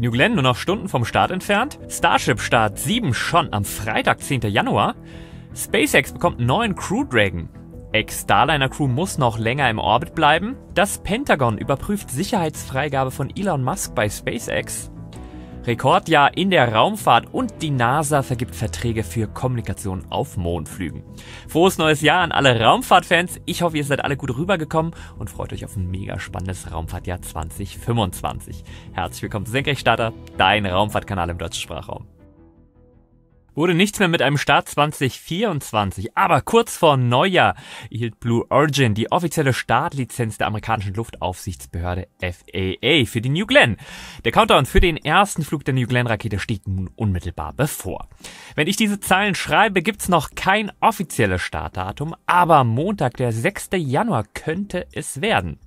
New Glenn nur noch Stunden vom Start entfernt. Starship Start 7 schon am Freitag, 10. Januar. SpaceX bekommt einen neuen Crew Dragon. Ex-Starliner Crew muss noch länger im Orbit bleiben. Das Pentagon überprüft Sicherheitsfreigabe von Elon Musk bei SpaceX. Rekordjahr in der Raumfahrt und die NASA vergibt Verträge für Kommunikation auf Mondflügen. Frohes neues Jahr an alle Raumfahrtfans. Ich hoffe, ihr seid alle gut rübergekommen und freut euch auf ein mega spannendes Raumfahrtjahr 2025. Herzlich willkommen zu Senkrechtstarter, dein Raumfahrtkanal im deutschen Sprachraum. Wurde nichts mehr mit einem Start 2024, aber kurz vor Neujahr erhielt Blue Origin die offizielle Startlizenz der amerikanischen Luftaufsichtsbehörde FAA für die New Glenn. Der Countdown für den ersten Flug der New Glenn Rakete steht nun unmittelbar bevor. Wenn ich diese Zeilen schreibe, gibt's noch kein offizielles Startdatum, aber Montag, der 6. Januar könnte es werden.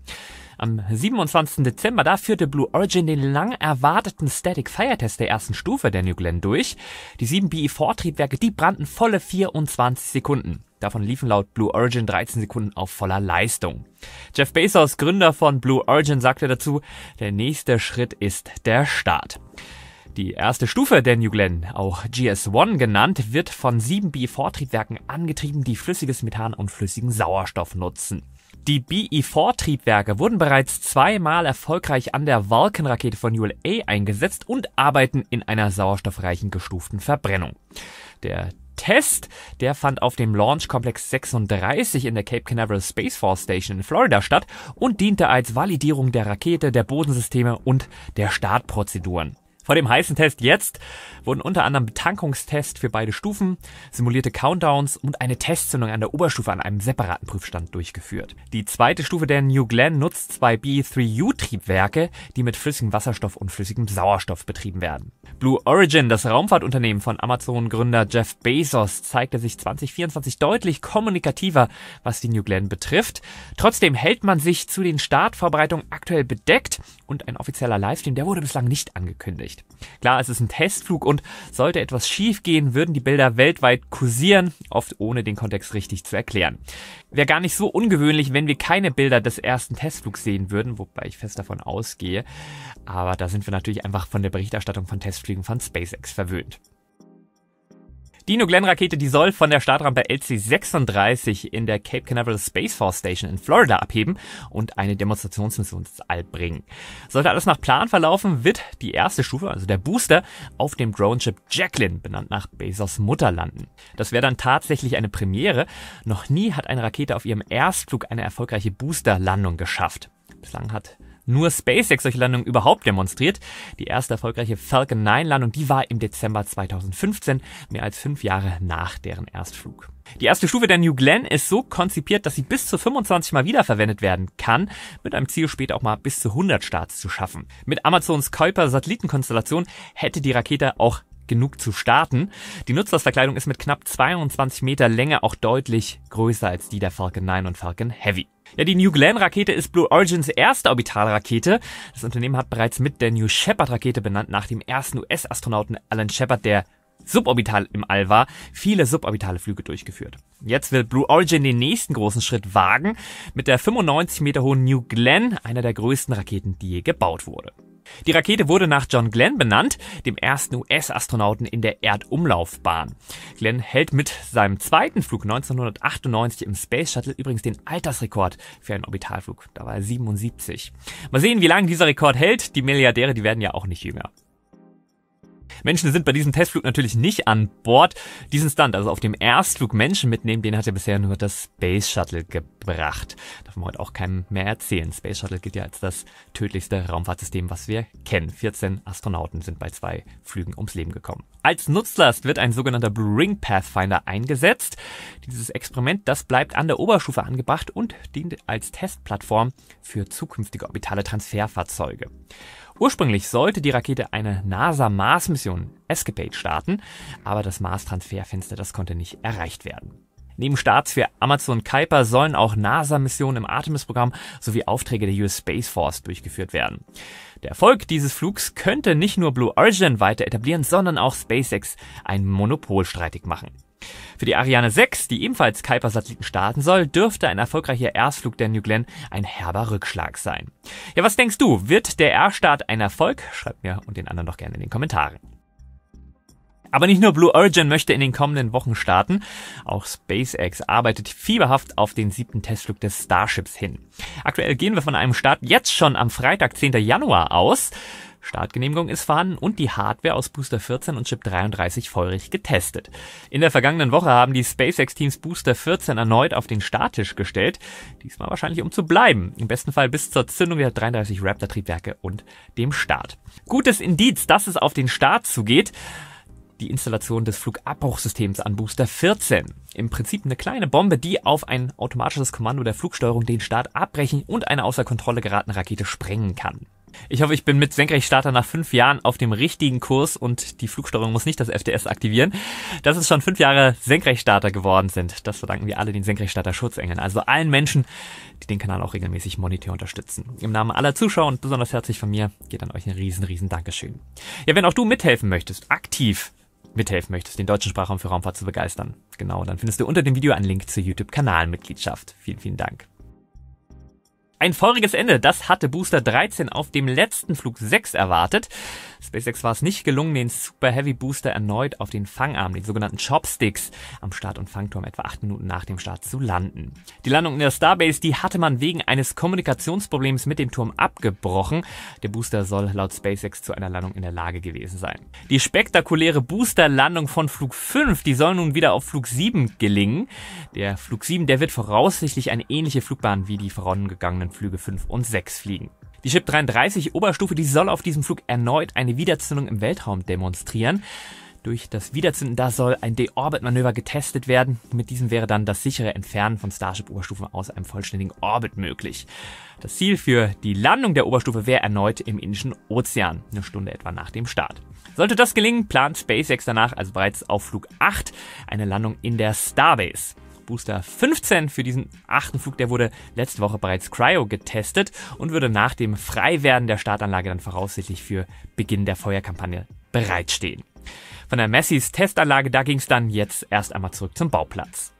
Am 27. Dezember, da führte Blue Origin den lang erwarteten Static Fire Test der ersten Stufe der New Glenn durch. Die 7 BE-4-Triebwerke, die brannten volle 24 Sekunden. Davon liefen laut Blue Origin 13 Sekunden auf voller Leistung. Jeff Bezos, Gründer von Blue Origin, sagte dazu, der nächste Schritt ist der Start. Die erste Stufe der New Glenn, auch GS-1 genannt, wird von 7 BE-4-Triebwerken angetrieben, die flüssiges Methan und flüssigen Sauerstoff nutzen. Die BE-4-Triebwerke wurden bereits zweimal erfolgreich an der Vulcan-Rakete von ULA eingesetzt und arbeiten in einer sauerstoffreichen gestuften Verbrennung. Der Test, der fand auf dem Launch Complex 36 in der Cape Canaveral Space Force Station in Florida statt und diente als Validierung der Rakete, der Bodensysteme und der Startprozeduren. Vor dem heißen Test jetzt wurden unter anderem Betankungstests für beide Stufen, simulierte Countdowns und eine Testzündung an der Oberstufe an einem separaten Prüfstand durchgeführt. Die zweite Stufe der New Glenn nutzt 2 BE-3U-Triebwerke, die mit flüssigem Wasserstoff und flüssigem Sauerstoff betrieben werden. Blue Origin, das Raumfahrtunternehmen von Amazon-Gründer Jeff Bezos, zeigte sich 2024 deutlich kommunikativer, was die New Glenn betrifft. Trotzdem hält man sich zu den Startvorbereitungen aktuell bedeckt und ein offizieller Livestream, der wurde bislang nicht angekündigt. Klar, es ist ein Testflug und sollte etwas schief gehen, würden die Bilder weltweit kursieren, oft ohne den Kontext richtig zu erklären. Wäre gar nicht so ungewöhnlich, wenn wir keine Bilder des ersten Testflugs sehen würden, wobei ich fest davon ausgehe. Aber da sind wir natürlich einfach von der Berichterstattung von Testflügen von SpaceX verwöhnt. Die New Glenn Rakete, die soll von der Startrampe LC-36 in der Cape Canaveral Space Force Station in Florida abheben und eine Demonstrationsmission ins All bringen. Sollte alles nach Plan verlaufen, wird die erste Stufe, also der Booster, auf dem Droneship Jacqueline, benannt nach Bezos Mutter, landen. Das wäre dann tatsächlich eine Premiere. Noch nie hat eine Rakete auf ihrem Erstflug eine erfolgreiche Boosterlandung geschafft. Bislang hat nur SpaceX solche Landungen überhaupt demonstriert. Die erste erfolgreiche Falcon 9 Landung, die war im Dezember 2015, mehr als 5 Jahre nach deren Erstflug. Die erste Stufe der New Glenn ist so konzipiert, dass sie bis zu 25 Mal wiederverwendet werden kann, mit einem Ziel später auch mal bis zu 100 Starts zu schaffen. Mit Amazons Kuiper-Satellitenkonstellation hätte die Rakete auch genug zu starten. Die Nutzlastverkleidung ist mit knapp 22 Meter Länge auch deutlich größer als die der Falcon 9 und Falcon Heavy. Ja, die New Glenn Rakete ist Blue Origins erste Orbitalrakete. Das Unternehmen hat bereits mit der New Shepard Rakete, benannt nach dem ersten US-Astronauten Alan Shepard, der suborbital im All war, viele suborbitale Flüge durchgeführt. Jetzt will Blue Origin den nächsten großen Schritt wagen mit der 95 Meter hohen New Glenn, einer der größten Raketen, die je gebaut wurde. Die Rakete wurde nach John Glenn benannt, dem ersten US-Astronauten in der Erdumlaufbahn. Glenn hält mit seinem zweiten Flug 1998 im Space Shuttle übrigens den Altersrekord für einen Orbitalflug. Da war er 77. Mal sehen, wie lange dieser Rekord hält. Die Milliardäre, die werden ja auch nicht jünger. Menschen sind bei diesem Testflug natürlich nicht an Bord. Diesen Stunt, also auf dem Erstflug Menschen mitnehmen, den hat ja bisher nur das Space Shuttle gebracht. Darf man heute auch keinem mehr erzählen. Space Shuttle gilt ja als das tödlichste Raumfahrtsystem, was wir kennen. 14 Astronauten sind bei 2 Flügen ums Leben gekommen. Als Nutzlast wird ein sogenannter Blue Ring Pathfinder eingesetzt. Dieses Experiment, das bleibt an der Oberstufe angebracht und dient als Testplattform für zukünftige orbitale Transferfahrzeuge. Ursprünglich sollte die Rakete eine NASA-Mars-Mission Escapade starten, aber das Mars-Transferfenster, das konnte nicht erreicht werden. Neben Starts für Amazon Kuiper sollen auch NASA-Missionen im Artemis-Programm sowie Aufträge der US Space Force durchgeführt werden. Der Erfolg dieses Flugs könnte nicht nur Blue Origin weiter etablieren, sondern auch SpaceX ein Monopol streitig machen. Für die Ariane 6, die ebenfalls Kuiper-Satelliten starten soll, dürfte ein erfolgreicher Erstflug der New Glenn ein herber Rückschlag sein. Ja, was denkst du? Wird der Erststart ein Erfolg? Schreib mir und den anderen doch gerne in den Kommentaren. Aber nicht nur Blue Origin möchte in den kommenden Wochen starten, auch SpaceX arbeitet fieberhaft auf den 7. Testflug des Starships hin. Aktuell gehen wir von einem Start jetzt schon am Freitag, 10. Januar aus. Startgenehmigung ist vorhanden und die Hardware aus Booster 14 und Chip 33 feurig getestet. In der vergangenen Woche haben die SpaceX-Teams Booster 14 erneut auf den Starttisch gestellt. Diesmal wahrscheinlich um zu bleiben. Im besten Fall bis zur Zündung der 33 Raptor-Triebwerke und dem Start. Gutes Indiz, dass es auf den Start zugeht: die Installation des Flugabbruchsystems an Booster 14. Im Prinzip eine kleine Bombe, die auf ein automatisches Kommando der Flugsteuerung den Start abbrechen und eine außer Kontrolle geratene Rakete sprengen kann. Ich hoffe, ich bin mit Senkrechtstarter nach 5 Jahren auf dem richtigen Kurs und die Flugsteuerung muss nicht das FTS aktivieren, dass es schon 5 Jahre Senkrechtstarter geworden sind. Das verdanken wir alle den Senkrechtstarter Schutzengeln, also allen Menschen, die den Kanal auch regelmäßig monetär unterstützen. Im Namen aller Zuschauer und besonders herzlich von mir geht an euch ein riesen Dankeschön. Ja, wenn auch du mithelfen möchtest, aktiv mithelfen möchtest, den deutschen Sprachraum für Raumfahrt zu begeistern, genau, dann findest du unter dem Video einen Link zur YouTube-Kanalmitgliedschaft. Vielen Dank. Ein feuriges Ende, das hatte Booster 13 auf dem letzten Flug 6 erwartet. SpaceX war es nicht gelungen, den Super Heavy Booster erneut auf den Fangarm, den sogenannten Chopsticks, am Start- und Fangturm etwa 8 Minuten nach dem Start zu landen. Die Landung in der Starbase, die hatte man wegen eines Kommunikationsproblems mit dem Turm abgebrochen. Der Booster soll laut SpaceX zu einer Landung in der Lage gewesen sein. Die spektakuläre Boosterlandung von Flug 5, die soll nun wieder auf Flug 7 gelingen. Der Flug 7, der wird voraussichtlich eine ähnliche Flugbahn wie die vorangegangenen Flüge 5 und 6 fliegen. Die Chip 33 Oberstufe, die soll auf diesem Flug erneut eine Wiederzündung im Weltraum demonstrieren. Durch das Wiederzünden, da soll ein Deorbit-Manöver getestet werden. Mit diesem wäre dann das sichere Entfernen von Starship-Oberstufen aus einem vollständigen Orbit möglich. Das Ziel für die Landung der Oberstufe wäre erneut im Indischen Ozean, eine Stunde etwa nach dem Start. Sollte das gelingen, plant SpaceX danach also bereits auf Flug 8 eine Landung in der Starbase. Booster 15 für diesen 8. Flug, der wurde letzte Woche bereits Cryo getestet und würde nach dem Freiwerden der Startanlage dann voraussichtlich für Beginn der Feuerkampagne bereitstehen. Von der Massey's Testanlage, da ging es dann jetzt erst einmal zurück zum Bauplatz.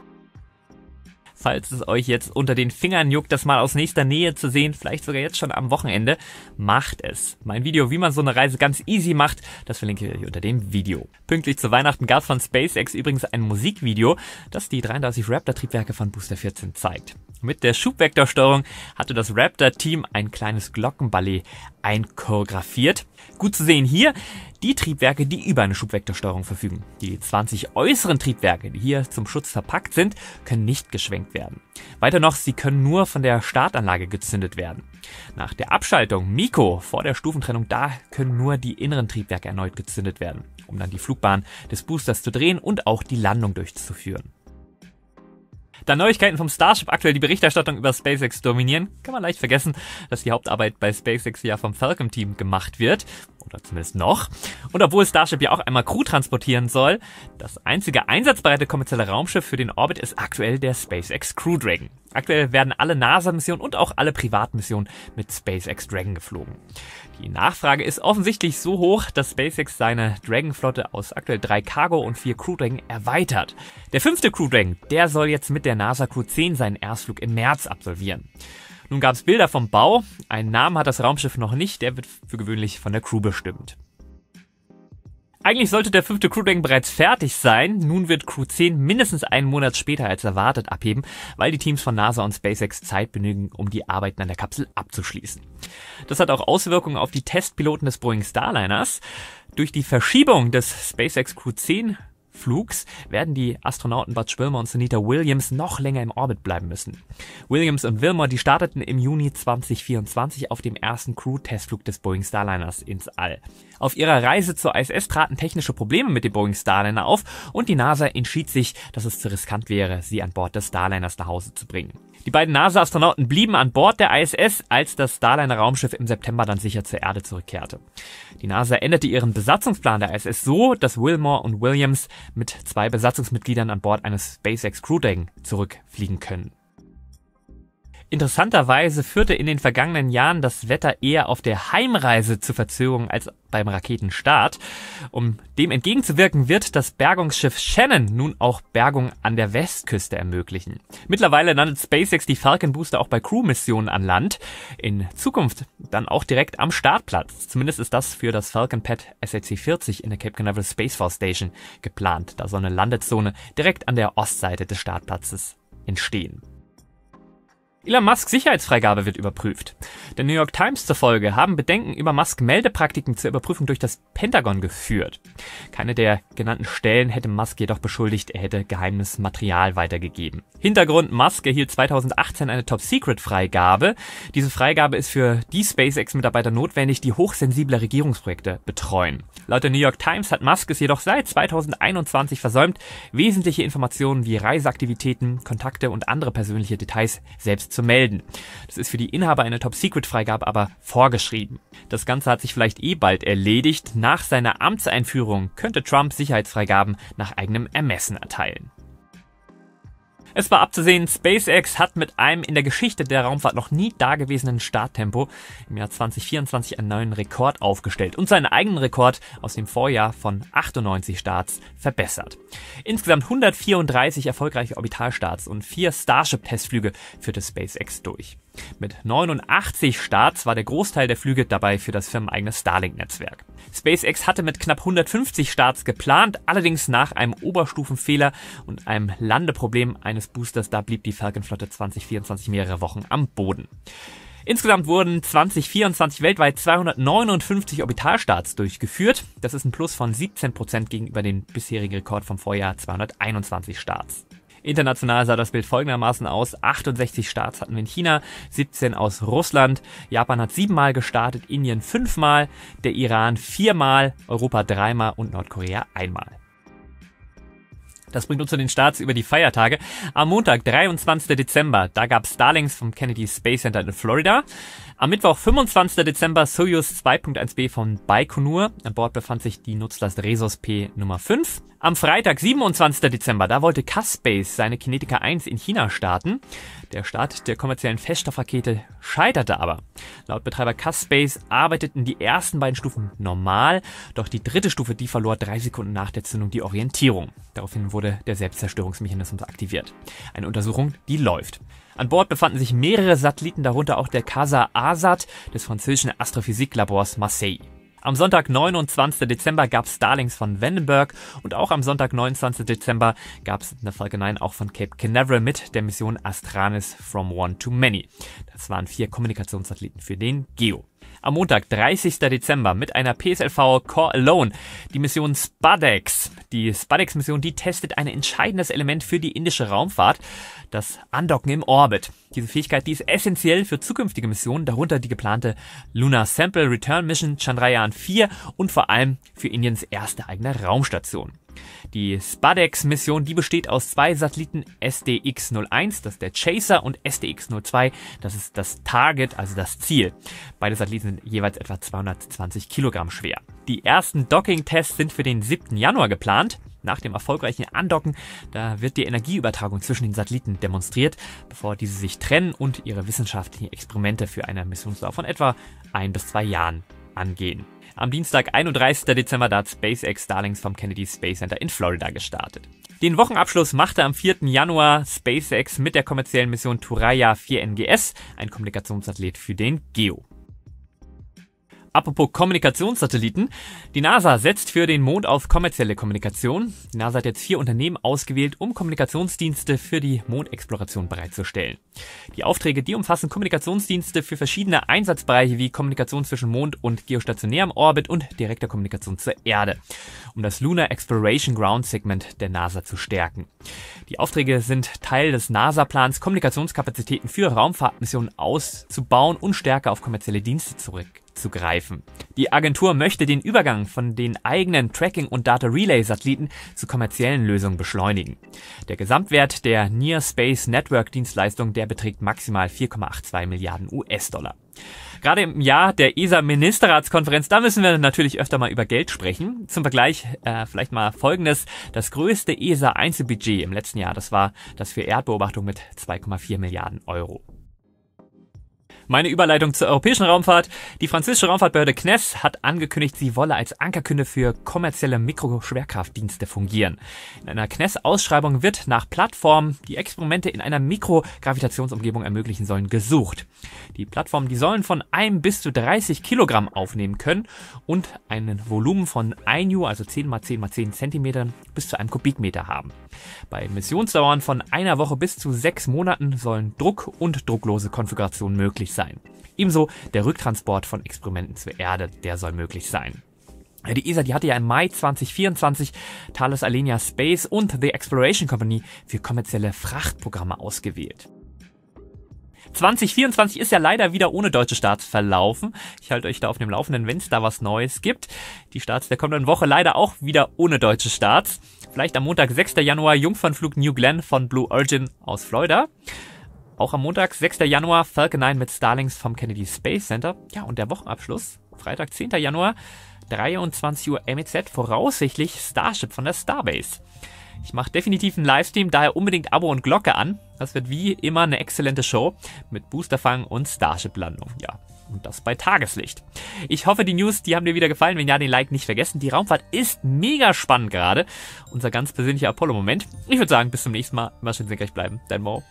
Falls es euch jetzt unter den Fingern juckt, das mal aus nächster Nähe zu sehen, vielleicht sogar jetzt schon am Wochenende, macht es. Mein Video, wie man so eine Reise ganz easy macht, das verlinke ich euch unter dem Video. Pünktlich zu Weihnachten gab es von SpaceX übrigens ein Musikvideo, das die 33 Raptor-Triebwerke von Booster 14 zeigt. Mit der Schubvektorsteuerung hatte das Raptor-Team ein kleines Glockenballett einchoreografiert. Gut zu sehen hier die Triebwerke, die über eine Schubvektorsteuerung verfügen. Die 20 äußeren Triebwerke, die hier zum Schutz verpackt sind, können nicht geschwenkt werden. Weiter noch, sie können nur von der Startanlage gezündet werden. Nach der Abschaltung MICO vor der Stufentrennung, da können nur die inneren Triebwerke erneut gezündet werden, um dann die Flugbahn des Boosters zu drehen und auch die Landung durchzuführen. Da Neuigkeiten vom Starship aktuell die Berichterstattung über SpaceX dominieren, kann man leicht vergessen, dass die Hauptarbeit bei SpaceX ja vom Falcon-Team gemacht wird. Oder zumindest noch. Und obwohl Starship ja auch einmal Crew transportieren soll, das einzige einsatzbereite kommerzielle Raumschiff für den Orbit ist aktuell der SpaceX Crew Dragon. Aktuell werden alle NASA-Missionen und auch alle Privatmissionen mit SpaceX Dragon geflogen. Die Nachfrage ist offensichtlich so hoch, dass SpaceX seine Dragon-Flotte aus aktuell 3 Cargo- und 4 Crew Dragon erweitert. Der 5. Crew Dragon, der soll jetzt mit der NASA Crew 10 seinen Erstflug im März absolvieren. Nun gab es Bilder vom Bau, einen Namen hat das Raumschiff noch nicht, der wird für gewöhnlich von der Crew bestimmt. Eigentlich sollte der 5. Crew Dragon bereits fertig sein, nun wird Crew 10 mindestens einen Monat später als erwartet abheben, weil die Teams von NASA und SpaceX Zeit benötigen, um die Arbeiten an der Kapsel abzuschließen. Das hat auch Auswirkungen auf die Testpiloten des Boeing Starliners. Durch die Verschiebung des SpaceX Crew 10 Flugs werden die Astronauten Butch Wilmore und Sunita Williams noch länger im Orbit bleiben müssen. Williams und Wilmore, die starteten im Juni 2024 auf dem ersten Crew-Testflug des Boeing Starliners ins All. Auf ihrer Reise zur ISS traten technische Probleme mit dem Boeing Starliner auf und die NASA entschied sich, dass es zu riskant wäre, sie an Bord des Starliners nach Hause zu bringen. Die beiden NASA-Astronauten blieben an Bord der ISS, als das Starliner-Raumschiff im September dann sicher zur Erde zurückkehrte. Die NASA änderte ihren Besatzungsplan der ISS so, dass Wilmore und Williams mit 2 Besatzungsmitgliedern an Bord eines SpaceX Crew Dragon zurückfliegen können. Interessanterweise führte in den vergangenen Jahren das Wetter eher auf der Heimreise zu Verzögerungen als beim Raketenstart. Um dem entgegenzuwirken, wird das Bergungsschiff Shannon nun auch Bergung an der Westküste ermöglichen. Mittlerweile landet SpaceX die Falcon Booster auch bei Crew-Missionen an Land. In Zukunft dann auch direkt am Startplatz. Zumindest ist das für das Falcon Pad SAC-40 in der Cape Canaveral Space Force Station geplant. Da soll eine Landezone direkt an der Ostseite des Startplatzes entstehen. Elon Musks Sicherheitsfreigabe wird überprüft. Der New York Times zufolge haben Bedenken über Musks Meldepraktiken zur Überprüfung durch das Pentagon geführt. Keine der genannten Stellen hätte Musk jedoch beschuldigt, er hätte geheimes Material weitergegeben. Hintergrund: Musk erhielt 2018 eine Top-Secret-Freigabe. Diese Freigabe ist für die SpaceX-Mitarbeiter notwendig, die hochsensible Regierungsprojekte betreuen. Laut der New York Times hat Musk es jedoch seit 2021 versäumt, wesentliche Informationen wie Reiseaktivitäten, Kontakte und andere persönliche Details selbst zu melden. Das ist für die Inhaber einer Top-Secret-Freigabe aber vorgeschrieben. Das Ganze hat sich vielleicht bald erledigt. Nach seiner Amtseinführung könnte Trump Sicherheitsfreigaben nach eigenem Ermessen erteilen. Es war abzusehen, SpaceX hat mit einem in der Geschichte der Raumfahrt noch nie dagewesenen Starttempo im Jahr 2024 einen neuen Rekord aufgestellt und seinen eigenen Rekord aus dem Vorjahr von 98 Starts verbessert. Insgesamt 134 erfolgreiche Orbitalstarts und 4 Starship-Testflüge führte SpaceX durch. Mit 89 Starts war der Großteil der Flüge dabei für das firmeneigene Starlink-Netzwerk. SpaceX hatte mit knapp 150 Starts geplant, allerdings nach einem Oberstufenfehler und einem Landeproblem eines Boosters, da blieb die Falcon-Flotte 2024 mehrere Wochen am Boden. Insgesamt wurden 2024 weltweit 259 Orbitalstarts durchgeführt. Das ist ein Plus von 17% gegenüber dem bisherigen Rekord vom Vorjahr 221 Starts. International sah das Bild folgendermaßen aus: 68 Starts hatten wir in China, 17 aus Russland, Japan hat 7-mal gestartet, Indien 5-mal, der Iran 4-mal, Europa 3-mal und Nordkorea 1-mal. Das bringt uns zu den Starts über die Feiertage. Am Montag, 23. Dezember, da gab es Starlinks vom Kennedy Space Center in Florida. Am Mittwoch, 25. Dezember, Soyuz 2.1b von Baikonur. An Bord befand sich die Nutzlast Resus P Nummer 5. Am Freitag, 27. Dezember, da wollte Caspace seine Kinetica 1 in China starten. Der Start der kommerziellen Feststoffrakete scheiterte aber. Laut Betreiber Caspace arbeiteten die ersten beiden Stufen normal, doch die dritte Stufe, die verlor 3 Sekunden nach der Zündung die Orientierung. Daraufhin wurde der Selbstzerstörungsmechanismus aktiviert. Eine Untersuchung, die läuft. An Bord befanden sich mehrere Satelliten, darunter auch der CASA-ASAT des französischen Astrophysiklabors Marseille. Am Sonntag, 29. Dezember, gab es Starlinks von Vandenberg und auch am Sonntag, 29. Dezember, gab es eine Falcon 9 auch von Cape Canaveral mit der Mission Astranis from One to Many. Das waren 4 Kommunikationssatelliten für den GEO. Am Montag, 30. Dezember, mit einer PSLV Core Alone, die Mission SpaDex. Die SpaDex-Mission, die testet ein entscheidendes Element für die indische Raumfahrt, das Andocken im Orbit. Diese Fähigkeit, die ist essentiell für zukünftige Missionen, darunter die geplante Lunar Sample Return Mission Chandrayaan 4 und vor allem für Indiens erste eigene Raumstation. Die SpaDex-Mission, die besteht aus 2 Satelliten, SDX-01, das ist der Chaser, und SDX-02, das ist das Target, also das Ziel. Beide Satelliten sind jeweils etwa 220 Kilogramm schwer. Die ersten Docking-Tests sind für den 7. Januar geplant. Nach dem erfolgreichen Andocken, da wird die Energieübertragung zwischen den Satelliten demonstriert, bevor diese sich trennen und ihre wissenschaftlichen Experimente für eine Missionsdauer von etwa 1 bis 2 Jahren angehen. Am Dienstag, 31. Dezember, da hat SpaceX Starlinks vom Kennedy Space Center in Florida gestartet. Den Wochenabschluss machte am 4. Januar SpaceX mit der kommerziellen Mission Thuraya 4NGS, ein Kommunikationssatellit für den GEO. Apropos Kommunikationssatelliten. Die NASA setzt für den Mond auf kommerzielle Kommunikation. Die NASA hat jetzt 4 Unternehmen ausgewählt, um Kommunikationsdienste für die Mondexploration bereitzustellen. Die Aufträge, die umfassen Kommunikationsdienste für verschiedene Einsatzbereiche wie Kommunikation zwischen Mond und geostationärem Orbit und direkter Kommunikation zur Erde, um das Lunar Exploration Ground Segment der NASA zu stärken. Die Aufträge sind Teil des NASA-Plans, Kommunikationskapazitäten für Raumfahrtmissionen auszubauen und stärker auf kommerzielle Dienste zurückzugreifen. Die Agentur möchte den Übergang von den eigenen Tracking- und Data-Relay-Satelliten zu kommerziellen Lösungen beschleunigen. Der Gesamtwert der Near Space Network Dienstleistung, der beträgt maximal 4,82 Milliarden US-Dollar. Gerade im Jahr der ESA-Ministerratskonferenz, da müssen wir natürlich öfter mal über Geld sprechen. Zum Vergleich vielleicht mal Folgendes: Das größte ESA-Einzelbudget im letzten Jahr, das war das für Erdbeobachtung mit 2,4 Milliarden Euro. Meine Überleitung zur europäischen Raumfahrt. Die französische Raumfahrtbehörde CNES hat angekündigt, sie wolle als Ankerkunde für kommerzielle Mikroschwerkraftdienste fungieren. In einer CNES-Ausschreibung wird nach Plattformen, die Experimente in einer Mikrogravitationsumgebung ermöglichen sollen, gesucht. Die Plattformen, die sollen von 1 bis zu 30 Kilogramm aufnehmen können und ein Volumen von 1 Joule, also 10 mal 10 mal 10 Zentimetern, bis zu 1 Kubikmeter haben. Bei Missionsdauern von 1 Woche bis zu 6 Monaten sollen Druck- und drucklose Konfigurationen möglich sein. Ebenso der Rücktransport von Experimenten zur Erde, der soll möglich sein. Die ESA, die hatte ja im Mai 2024 Thales Alenia Space und The Exploration Company für kommerzielle Frachtprogramme ausgewählt. 2024 ist ja leider wieder ohne deutsche Starts verlaufen. Ich halte euch da auf dem Laufenden, wenn es da was Neues gibt. Die Starts der kommenden Woche leider auch wieder ohne deutsche Starts. Vielleicht am Montag, 6. Januar, Jungfernflug New Glenn von Blue Origin aus Florida. Auch am Montag, 6. Januar, Falcon 9 mit Starlings vom Kennedy Space Center. Ja, und der Wochenabschluss, Freitag, 10. Januar, 23 Uhr MEZ, voraussichtlich Starship von der Starbase. Ich mache definitiv einen Livestream, daher unbedingt Abo und Glocke an. Das wird wie immer eine exzellente Show mit Boosterfang und Starship-Landung. Ja, und das bei Tageslicht. Ich hoffe, die News, die haben dir wieder gefallen. Wenn ja, den Like nicht vergessen. Die Raumfahrt ist mega spannend gerade. Unser ganz persönlicher Apollo-Moment. Ich würde sagen, bis zum nächsten Mal. Immer schön senkrecht bleiben. Dein Mo.